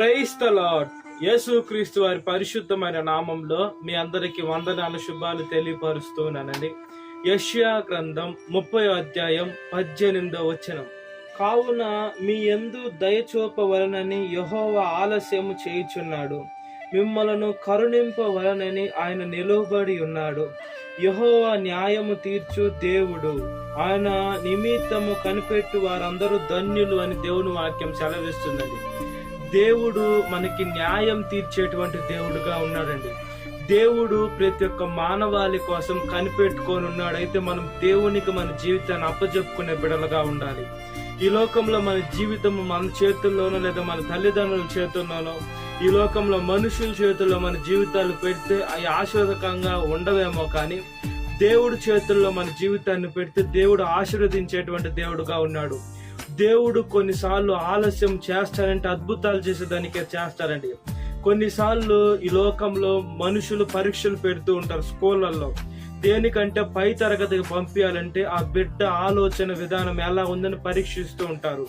Praise the lord. యేసుక్రీస్తు వారి పరిశుద్ధమైన నామంలో మీ అందరికి వందనాలు, శుభాలు తెలియపరుస్తున్నానండి. యెషయా గ్రంథం 30వ అధ్యాయం 18వ వచనం. కావున మీ యందు దయచూపవలనని యెహోవా ఆలస్యము చేయుచున్నాడు, మిమ్మలను కరుణింపవలనని ఆయన నిలువబడి ఉన్నాడు. యెహోవా న్యాయము తీర్చు దేవుడు, ఆయన నిమిత్తము కనిపెట్టు వారందరూ ధన్యులు అని దేవుని వాక్యం సెలవిస్తున్నది. దేవుడు మనకి న్యాయం తీర్చేటువంటి దేవుడుగా ఉన్నాడండి. దేవుడు ప్రతి ఒక్క మానవాళి కోసం కనిపెట్టుకొని ఉన్నాడు. అయితే మనం దేవునికి మన జీవితాన్ని అప్పజెప్పుకునే బిడలుగా ఉండాలి. ఈ లోకంలో మన జీవితం మన చేతుల్లోనో లేదా మన తల్లిదండ్రుల చేతుల్లోనో, ఈ లోకంలో మనుషుల చేతుల్లో మన జీవితాలు పెడితే అవి ఆశీర్వదకంగా ఉండవేమో, కానీ దేవుడి చేతుల్లో మన జీవితాన్ని పెడితే దేవుడు ఆశీర్వదించేటువంటి దేవుడుగా ఉన్నాడు. దేవుడు కొన్నిసార్లు ఆలస్యం చేస్తారంటే అద్భుతాలు చేసేదానికే చేస్తారండి. కొన్నిసార్లు ఈ లోకంలో మనుషులు పరీక్షలు పెడుతూ ఉంటారు స్కూళ్ళల్లో. దేనికంటే పై తరగతికి పంపించాలంటే ఆ బిడ్డ ఆలోచన విధానం ఎలా ఉందని పరీక్షిస్తూ ఉంటారు.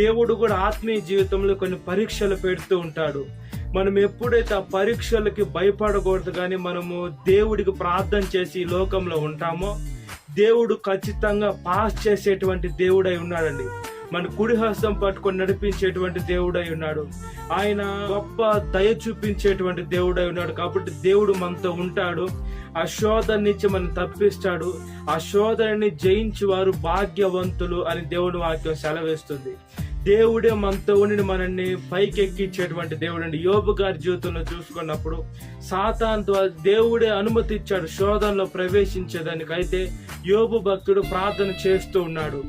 దేవుడు కూడా ఆత్మీయ జీవితంలో కొన్ని పరీక్షలు పెడుతూ ఉంటాడు. మనం ఎప్పుడైతే ఆ పరీక్షలకి భయపడకూడదు, కానీ మనము దేవుడికి ప్రార్థన చేసి ఈ లోకంలో ఉంటామో దేవుడు ఖచ్చితంగా పాస్ చేసేటువంటి దేవుడై ఉన్నాడండి. మన కుడి హస్తం పట్టుకొని నడిపించేటువంటి దేవుడై ఉన్నాడు. ఆయన గొప్ప దయ చూపించేటువంటి దేవుడై ఉన్నాడు. కాబట్టి దేవుడు మనతో ఉంటాడు. ఆ శోధన నుంచి మనం తప్పిస్తాడు. ఆ శోధనని జయించి వారు భాగ్యవంతులు అని దేవుడి వాక్యం సెలవిస్తుంది. దేవుడే మనతో ఉండి మనల్ని పైకెక్కించేటువంటి దేవుడు అండి. యోబు గారి జీవితంలో చూసుకున్నప్పుడు సాతాను ద్వారా దేవుడే అనుమతి ఇచ్చాడు శోధనలో ప్రవేశించేదానికి. అయితే యోబు భక్తుడు ప్రార్థన చేస్తూ ఉన్నాడు,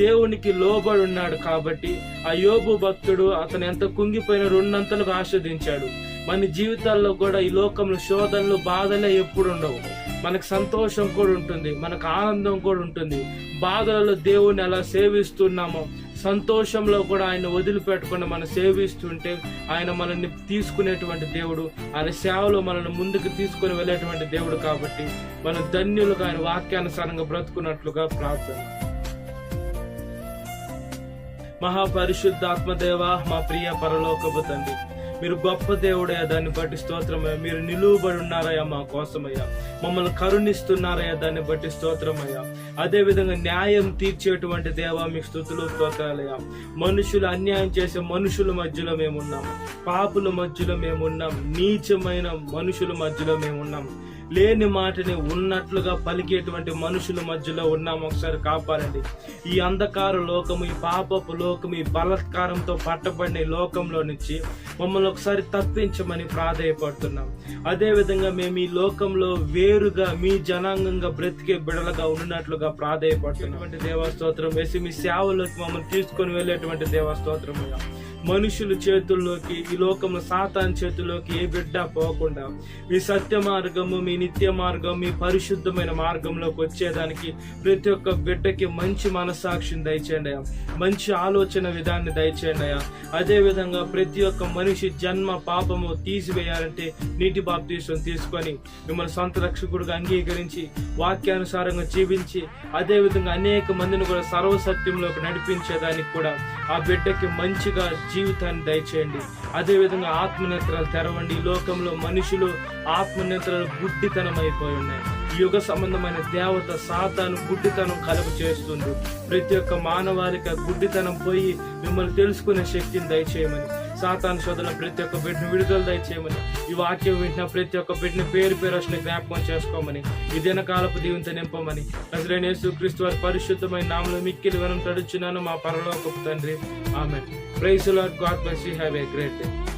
దేవునికి లోబడి ఉన్నాడు. కాబట్టి ఆ యోబు భక్తుడు అతను ఎంత కుంగిపోయిన రెండంతలకు ఆస్వాదించాడు. మన జీవితాల్లో కూడా ఈ లోకంలో శోధనలు, బాధలే ఎప్పుడు ఉండవు. మనకు సంతోషం కూడా ఉంటుంది, మనకు ఆనందం కూడా ఉంటుంది. బాధలలో దేవుని ఎలా సేవిస్తున్నామో సంతోషంలో కూడా ఆయన వదిలిపెట్టకుండా మనం సేవిస్తుంటే ఆయన మనల్ని తీసుకునేటువంటి దేవుడు, ఆయన సేవలో మనల్ని ముందుకు తీసుకుని వెళ్ళేటువంటి దేవుడు. కాబట్టి మనం ధన్యులుగా ఆయన వాక్యానుసారంగా బ్రతుకున్నట్లుగా ప్రార్థన. మహాపరిశుద్ధాత్మదేవ, మా ప్రియ పరలోకపు తండ్రి, మీరు గొప్ప దేవుడయ్యా, దాన్ని బట్టి స్తోత్రమయ్యా. మీరు నిలువబడి ఉన్నారయ్యా మా కోసమయ్యా, మమ్మల్ని కరుణిస్తున్నారయ్యా, దాన్ని బట్టి స్తోత్రమయ్యా. అదే విధంగా న్యాయం తీర్చేటువంటి దేవా, మీకు స్తుతులు స్తోత్రాలయ్యా. మనుషులు అన్యాయం చేసే మనుషుల మధ్యలో మేమున్నాం, పాపుల మధ్యలో మేమున్నాం, నీచమైన మనుషుల మధ్యలో మేమున్నాం, లేని మాటని ఉన్నట్లుగా పలికేటువంటి మనుషుల మధ్యలో ఉన్నాం. ఒకసారి కాపాడండి. ఈ అంధకార లోకము, ఈ పాపపు లోకము, ఈ బలత్కారంతో పట్టబడిన లోకంలో నుంచి మమ్మల్ని ఒకసారి తప్పించమని ప్రాధేయపడుతున్నాం. అదే విధంగా మేము ఈ లోకంలో వేరుగా మీ జనాంగంగా బ్రతికే బిడలుగా ఉన్నట్లుగా ప్రాధేయపడుతున్నటువంటి దేవస్తోత్రం వేసి మీ సేవలోకి మమ్మల్ని తీసుకొని వెళ్ళేటువంటి దేవస్తోత్రం. మనుషుల చేతుల్లోకి, ఈ లోకంలో సాతాను చేతుల్లోకి ఏ బిడ్డ పోకుండా మీ సత్య మార్గము, మీ నిత్య మార్గం, మీ పరిశుద్ధమైన మార్గంలోకి వచ్చేదానికి ప్రతి ఒక్క బిడ్డకి మంచి మనస్సాక్షిని దయచేయండి, మంచి ఆలోచన విధాన్ని దయచేయండి. అదే విధంగా ప్రతి ఒక్క మనిషి జన్మ పాపము తీసివేయాలంటే నీటి బాప్తీసం తీసుకొని మిమ్మల్ని సొంత రక్షకుడిగా అంగీకరించి వాక్యానుసారంగా జీవించి అదే విధంగా అనేక మందిని కూడా సర్వసత్యంలోకి నడిపించేదానికి కూడా ఆ బిడ్డకి మంచిగా జీవితాన్ని దయచేయండి. అదే విధంగా ఆత్మనేత్రాలు తెరవండి. ఈ లోకంలో మనుషులు ఆత్మనేత్రాలు గుడ్డితనం అయిపోయి ఉన్నాయి. యుగ సంబంధమైన దేవత సాతాను గుడ్డితనం కలుగు చేస్తుంది. ప్రతి ఒక్క మానవాళిక గుడ్డితనం పోయి మిమ్మల్ని తెలుసుకునే శక్తిని దయచేయమని, సాతాను శోధన ప్రతి ఒక్క బిడ్డను విడుదల దయచేయమని, ఈ వాక్యం వింటున్న ప్రతి ఒక్క బిడ్డని పేరు పేరు జ్ఞాపకం చేసుకోమని, ఈ దినకాలపు దీవెనతో నింపమని నజరేయుడైన యేసుక్రీస్తు వారి పరిశుద్ధమైన నామములో మిక్కిలి వినయం తడుచున్నాను మా పరలోకపు తండ్రి. ఆమేన్. Praise the Lord. God bless you. Have a great day.